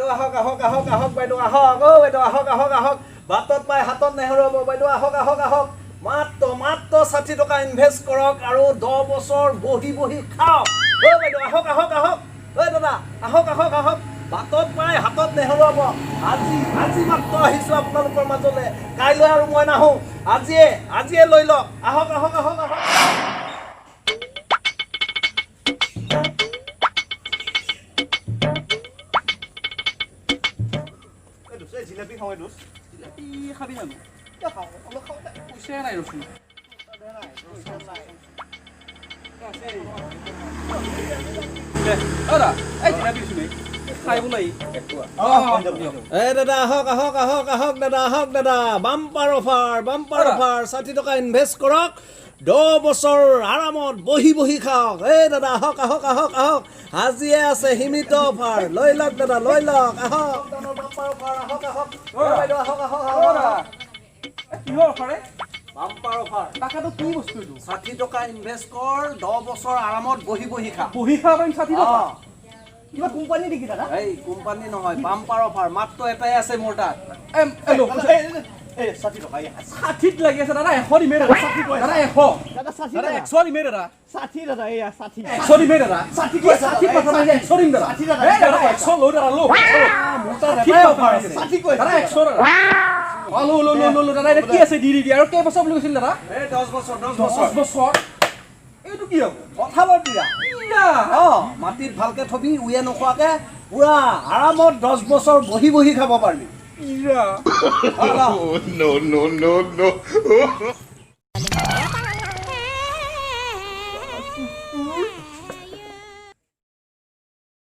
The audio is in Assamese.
বাইদেউ আহক আহক আহক আহক বাইদেউ আহক অ বাইদেউ আহক আহক আহক বাটত পাই হাতত নেহেৰুৱাব বাইদেউ আহক আহক আহক মাত্ৰ 60 টকা ইনভেষ্ট কৰক আৰু 10 বছৰ বহি বহি খাওক অ বাইদেউ আহক আহক আহক ঐ দাদা আহক আহক আহক বাটত পাই হাতত নেহেৰুৱাব আজি মাত্ৰ আহিছোঁ আপোনালোকৰ মাজলৈ কাইলৈ আৰু মই নাহোঁ আজিয়ে লৈ লওক আহক আহক আহক আহক জিলাপি খাওঁ দোষ জিলাপি খাবি জানো খাওঁ অলপ খাওঁ পইচা নাই ৰচোন দাদা আহক আহক আহক আহক দাদা আহক দাদা বাম্পাৰ অফাৰ 60 টকা ইনভেষ্ট কৰক 10 বছৰ আৰামত বহি বহি খাওক দাদা আহক আহক আহক আহক আজিয়ে আছে সীমিত অফাৰ লৈ লওক দাদা লৈ লওক আহক বাম্পাৰ অফাৰ আহক আহক বাইদেউ আহক আহক আহক কিহৰ অফাৰে বাম্পাৰ অফাৰ টাকাটো কি বস্তু এইটো 60 টকা ইনভেষ্ট কৰ 10 বছৰ আৰামত বহি বহি খা বহি খাব পাৰিম 60 টকা কিবা কোম্পানী নেকি দাদা এই কোম্পানী নহয় বাম্পাৰ অফাৰ মাত্ৰ এটাই আছে মোৰ তাত এই 60 টকা 60 লাগি আছে দাদা 100 দিমে দাদা 60 কয় দাদা 100 দাদা 60 দাদা 100 দিমে দাদা 60 দাদা এই 60 100 দিমে দাদা 60 কয় 60 কথা নাই 100 দিম দাদা 60 দাদা এই দাদা 100 লো দাদা লো মোৰ তাত এটা অফাৰ আছে 60 কয় দাদা 100 দাদা লো দাদা এটা কি আছে দি আৰু কেই বছৰ বুলি কৈছিল দাদা এই 10 বছৰ এইটো কি হ'ব কথা বৰ দিয়া মাটিত ভালকে থবি উয়ে নখোৱাকে পুৰা আৰামত 10 বছৰ বহি বহি খাব পাৰিবি No.